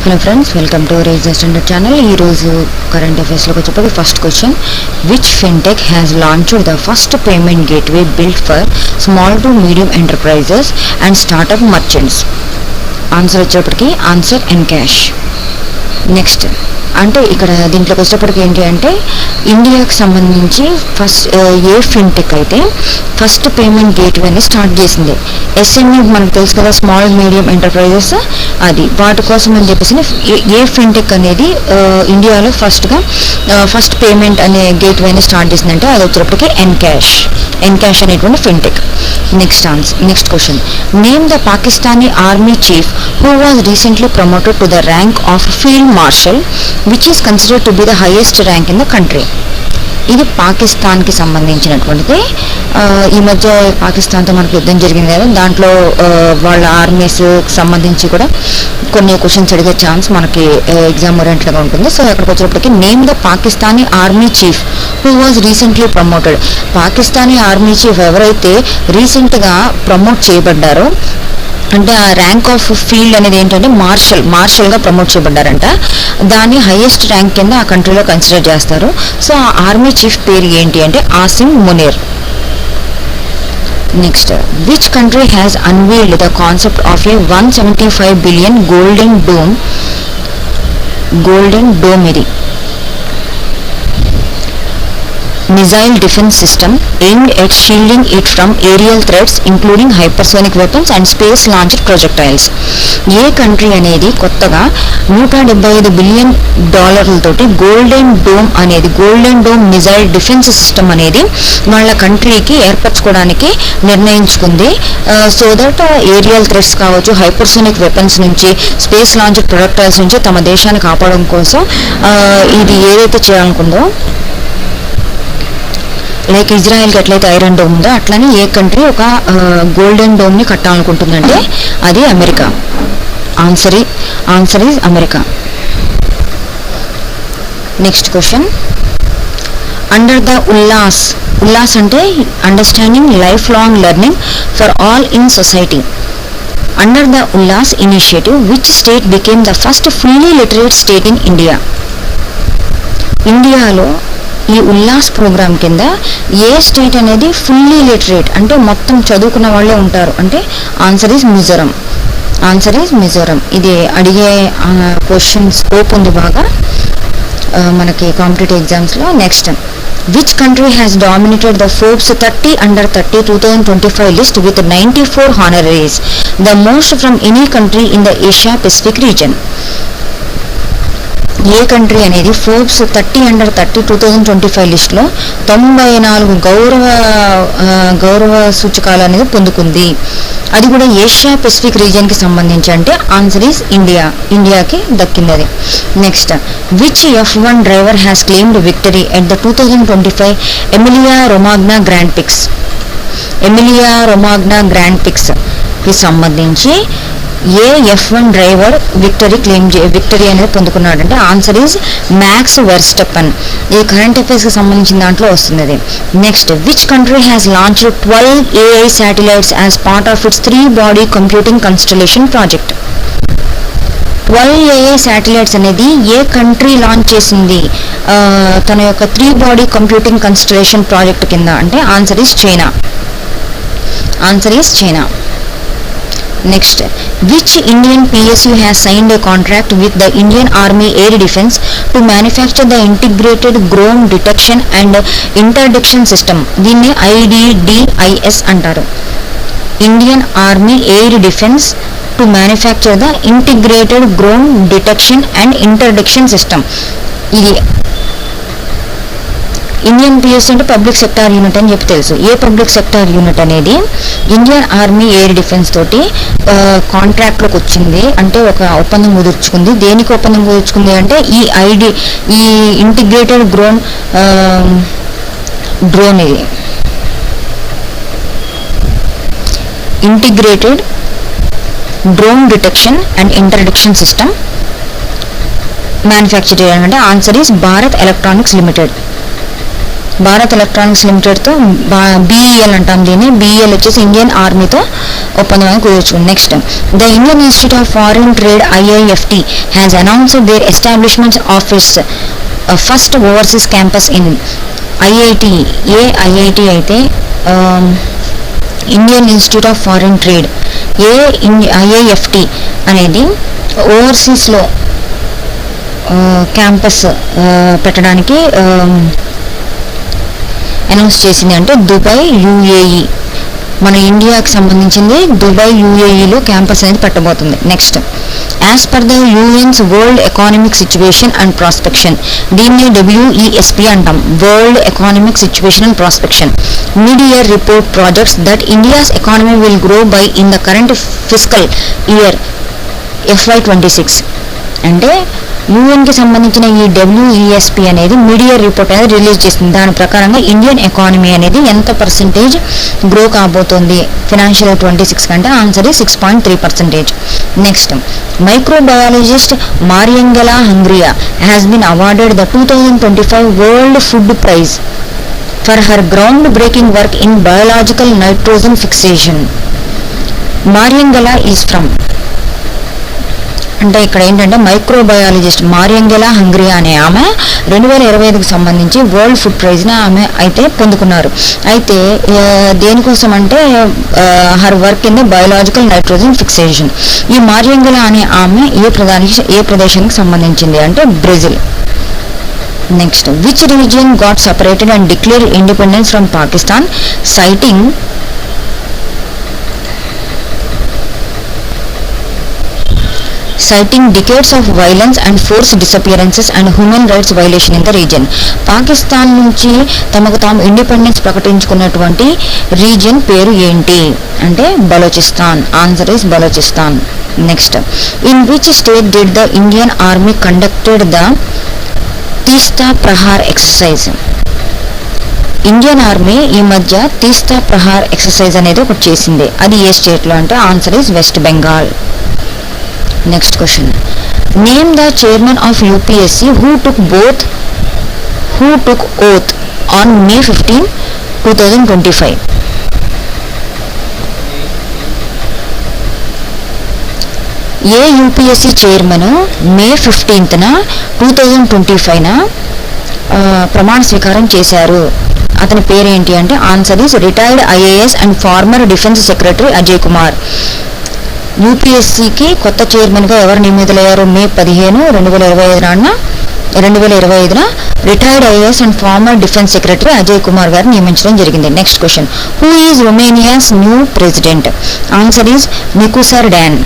Hello friends, welcome to Raise Standard channel. Ee roju current affairs lo cheptadu. First question, which fintech has launched the first payment gateway built for small to medium enterprises and startup merchants? Answer వచ్చేప్పటికి answer Encash. Next, అంటే ఇక్కడ దీంట్లోకి వచ్చేటప్పటికి ఏంటి అంటే ఇండియాకి సంబంధించి first ఏ fintech అయితే ఫస్ట్ పేమెంట్ గేట్వేని స్టార్ట్ చేసింది. ఎస్ఎంఈ మనకు తెలుసు కదా, స్మాల్ మీడియం ఎంటర్ప్రైజెస్, అది వాటి కోసం అని చెప్పేసి ఏ ఫిన్టెక్ అనేది ఇండియాలో ఫస్ట్ పేమెంట్ అనే గేట్వేని స్టార్ట్ చేసిందంటే అది వచ్చేటప్పటికి ఎన్కాష్ అనేటువంటి fintech. Next question, name the Pakistani army chief who was recently promoted to the rank of Field Marshal, which is considered to be the highest rank in the country. ఇది పాకిస్తాన్కి సంబంధించినటువంటిది. ఈ మధ్య పాకిస్తాన్తో మనకు యుద్ధం జరిగింది కదా, దాంట్లో వాళ్ళ ఆర్మీస్కి సంబంధించి కూడా కొన్ని క్వశ్చన్స్ అడిగే ఛాన్స్ మనకి ఎగ్జామ్ ఓరియంటెడ్గా ఉంటుంది. సో అక్కడికి వచ్చేటప్పటికి name the Pakistani army chief who was recently promoted. Pakistani army chief ఎవరైతే రీసెంట్గా ప్రమోట్ చేయబడ్డారో, అంటే ఆ ర్యాంక్ ఆఫ్ ఫీల్డ్ అనేది ఏంటంటే మార్షల్గా ప్రమోట్ చేయబడ్డారంట. దాన్ని హైయెస్ట్ ర్యాంక్ కింద ఆ కంట్రీలో కన్సిడర్ చేస్తారు. సో ఆ ఆర్మీ చీఫ్ పేరు ఏంటి అంటే Asim Munir. Next, which country has unveiled the concept of A 175 billion golden dome ఇది missile defense system aimed at shielding it from aerial threats including hypersonic weapons and space launched projectiles. A country అనేది కొత్తగా $175 billion తోటి golden dome missile defence system అనేది వాళ్ళ కంట్రీకి ఏర్పరచుకోవడానికి నిర్ణయించుకుంది. So that aerial threats కావచ్చు, hypersonic weapons నుంచి, space launch projectiles నుంచి తమ దేశాన్ని కాపాడడం కోసం ఇది ఏదైతే చేయాలనుకుందో, లైక్ ఇజ్రాయెల్కి ఎట్లయితే ఐరన్ డోమ్ ఉందో అట్లనే ఏ కంట్రీ ఒక గోల్డెన్ డోమ్ని కట్టాలనుకుంటుందంటే అది America. Answer is America. Next question, under the Ullas అంటే understanding life long learning for all in society. Under the Ullas initiative which state became the first fully literate state in India. ఇండియాలో ఈ Ullas program కింద ఏ state అనేది fully literate అంటే మొత్తం చదువుకున్న వాళ్ళే ఉంటారు అంటే ఆన్సర్ ఈజ్ మిజోరం. ఇది అడిగే క్వశ్చన్ స్కోప్ ఉంది బాగా మనకి కాంపిటేటివ్ ఎగ్జామ్స్లో. Next, which country has dominated the Forbes 30 under 30 2025 list with 94 honoraries, the most from any country in the Asia Pacific region. A country అనేది ఫోర్బ్స్ 30 under 30 2025 లిస్ట్లో 94 గౌరవ సూచకాలు అనేది పొందుకుంది. అది కూడా ఏషియా పెసిఫిక్ రీజియన్కి సంబంధించి అంటే ఆన్సర్ ఈజ్ ఇండియాకి దక్కింది అది. Next, which F1 driver has claimed victory at the 2025 Emilia Romagna grand పిక్స్కి సంబంధించి ఏ F1 డ్రైవర్ విక్టరీ అనేది పొందుకున్నాడంటే ఆన్సర్ ఈజ్ మ్యాక్స్ వెర్స్టెప్పన్. ఈ కరెంట్ అఫైర్స్కి సంబంధించిన దాంట్లో వస్తుంది అది. Next, which country has launched 12 AI satellites as part of its 3 body computing constellation project. 12 AI satellites అనేది ఏ కంట్రీ లాంచ్ చేసింది తన యొక్క 3 బాడీ కంప్యూటింగ్ కన్స్టలేషన్ ప్రాజెక్ట్ కింద అంటే answer is China. Next, which Indian PSU has signed a contract with the Indian Army Air Defence to manufacture the integrated drone detection and interdiction system. దీన్ని IDDIS అంటారు. Indian Army Air Defence to manufacture the integrated drone detection and interdiction system. ఇది Indian PSC అంటే public sector unit అని చెప్పి తెలుసు. ఏ public sector unit అనేది Indian army air defence తోటి కాంట్రాక్ట్లోకి వచ్చింది అంటే ఒక ఒప్పందం కుదుర్చుకుంది. దేనికి ఒప్పందం కుదుర్చుకుంది అంటే ఈ ఇంటిగ్రేటెడ్ డ్రోన్ ఇది integrated drone detection and interdiction system manufacture చేయాలంటే answer is Bharat electronics limited. Bharat electronics లిమిటెడ్తో బీఈఎల్ అంటాం దీన్ని. బీఈఎల్ వచ్చేసి ఇండియన్ ఆర్మీతో ఒప్పందం అని కుదుర్చుకుంది. Next, the Indian institute of foreign trade IIFT has announced their establishments of its first overseas campus in IIT. ఏ ఐఐటి అయితే Indian institute of foreign trade, IIFT అనేది ఓవర్సీస్లో క్యాంపస్ పెట్టడానికి అనౌన్స్ చేసింది. అంటే దుబాయ్, యూఏఈ. మన ఇండియాకి సంబంధించింది దుబాయ్, యూఏఈలో క్యాంపస్ అనేది పెట్టబోతుంది. Next, as per the UN's world economic situation and prospection, దీన్ని WESP అంటాం, world economic situation and prospection, mid-year report projects that India's economy will grow by in the current fiscal year FY26. అంటే యూఎన్కి సంబంధించిన ఈ WESP అనేది mid-year report అనేది release చేసింది. దాని ప్రకారంగా ఇండియన్ ఎకానమీ అనేది ఎంత పర్సెంటేజ్ గ్రో కాబోతోంది ఫినాన్షియల్ 26 కంటే? ఆన్సర్ ఈ 6.3%. Next, microbiologist Mariangela Hungria has been awarded the 2025 world food prize for her ground breaking work in biological nitrogen fixation. Mariangela is from, అంటే ఇక్కడ ఏంటంటే మైక్రోబయాలజిస్ట్ మారియంగెలా హంగ్రియా అనే ఆమె 2025కి సంబంధించి వరల్డ్ ఫుడ్ ప్రైజ్ని ఆమె అయితే పొందుకున్నారు. అయితే దేనికోసం అంటే her work in the biological nitrogen fixation. ఈ మారియంగెలా అనే ఆమె ఏ ప్రదేశానికి సంబంధించింది అంటే Brazil. Next, which region got separated and declare independence from Pakistan citing decades of violence and forced disappearances and human rights violation in the region. Pakistan నుంచి తమకు తాము independence ప్రకటించుకున్నటువంటి region పేరు ఏంటి అంటే Balochistan. Answer is Balochistan. Next, in which state did the Indian army conducted the తీస్తా Prahar exercise. Indian army ఈ మధ్య తీస్తా ప్రహార్ ఎక్సర్సైజ్ అనేది ఒకటి చేసింది. అది ఏ స్టేట్లో అంటే? Answer is west Bengal. Next question, name the chairman of UPSC who took oath on May 15, 2025. ఏ యూపీఎస్సీ చైర్మన్ మే 15న 2025న ప్రమాణ స్వీకారం చేశారు? అతని పేరేంటి అంటే? Answer is retired IAS and former defence secretary Ajay Kumar. యూపీఎస్సీకి కొత్త చైర్మన్గా ఎవరు నియమితులయ్యారు? మే 15, 2025న retired IAS and former defence secretary Ajay Kumar garu నియమించడం జరిగింది. Next question, who is Romania's new president? Answer is Nicusor Dan.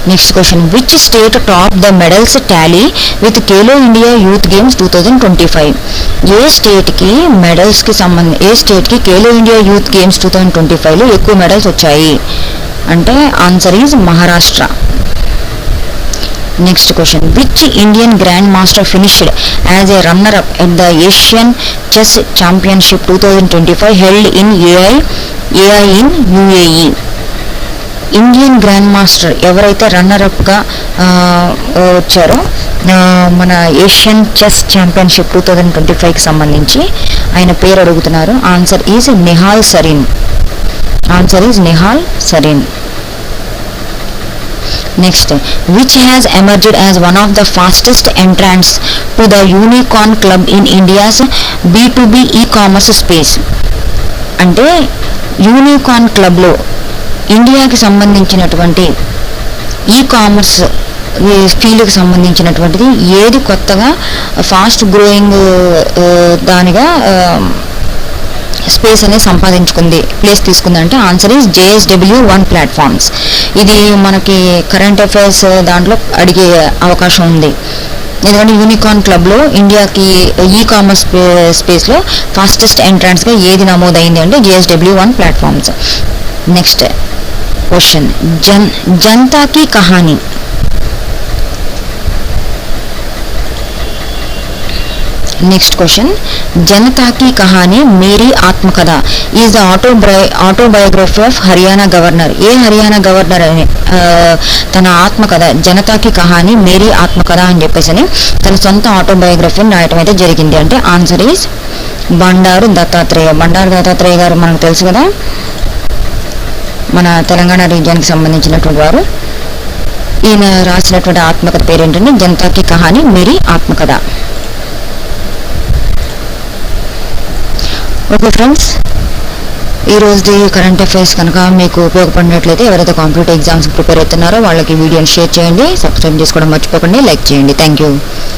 Next question, which state top the medals tally with Khelo India youth games 2025? ఏ స్టేట్కి Khelo India youth games 2025లో ఎక్కువ medals వచ్చాయి అంటే? Answer is Maharashtra. Next question, which Indian grand master finished as a runner up at the Asian chess championship 2025 held in AI in UAE? Indian grand master ఎవరైతే రన్నర్అప్గా వచ్చారో మన Asian chess championship 2025కి సంబంధించి ఆయన పేరు అడుగుతున్నారు. Answer is Nihal Sareen. Answer is Nihal Sareen. Next, which has emerged as one of the fastest entrance to the unicorn club in India's B2B e-commerce space? అంటే unicorn క్లబ్లో ఇండియాకి సంబంధించినటువంటి ఈ-కామర్స్ ఫీల్డ్కి సంబంధించినటువంటిది ఏది కొత్తగా ఫాస్ట్ గ్రోయింగ్ దానిగా స్పేస్ అనేది సంపాదించుకుంది, ప్లేస్ తీసుకుంది అంటే? Answer is JSW1 platforms. ఇది మనకి కరెంట్ అఫైర్స్ దాంట్లో అడిగే అవకాశం ఉంది. ఎందుకంటే యూనికార్న్ క్లబ్లో ఇండియాకి ఈ-కామర్స్ స్పేస్లో ఫాస్టెస్ట్ ఎంట్రాన్స్గా ఏది నమోదైంది అంటే JSW1 platforms. Next question, Janata Ki Kahani next question, Janata Ki Kahani Meri Atmakatha is the autobiography of Haryana governor. ఏ హర్యానా గవర్నర్ అని తన ఆత్మకథ జనతా కీ కహానీ మేరీ ఆత్మకథ అని చెప్పేసి తన సొంత ఆటోబయోగ్రఫీని రాయటం అయితే జరిగింది అంటే ఆన్సర్ ఈజ్ బండారు దత్తాత్రేయ. బండారు దత్తాత్రేయ గారు మనకు తెలుసు కదా, మన తెలంగాణ రీజియన్కి సంబంధించినటువంటి వారు. ఈయన రాసినటువంటి ఆత్మకథ పేరేంటంటే జనతా కీ కహానీ మేరీ ఆత్మకథ. ఓకే ఫ్రెండ్స్, ఈరోజుది కరెంట్ అఫైర్స్ కనుక మీకు ఉపయోగపడినట్లయితే ఎవరైతే కాంపిటేటివ్ ఎగ్జామ్స్కి ప్రిపేర్ అవుతున్నారో వాళ్ళకి వీడియోని షేర్ చేయండి, సబ్స్క్రైబ్ చేసుకోవడం మర్చిపోకండి, లైక్ చేయండి. Thank you.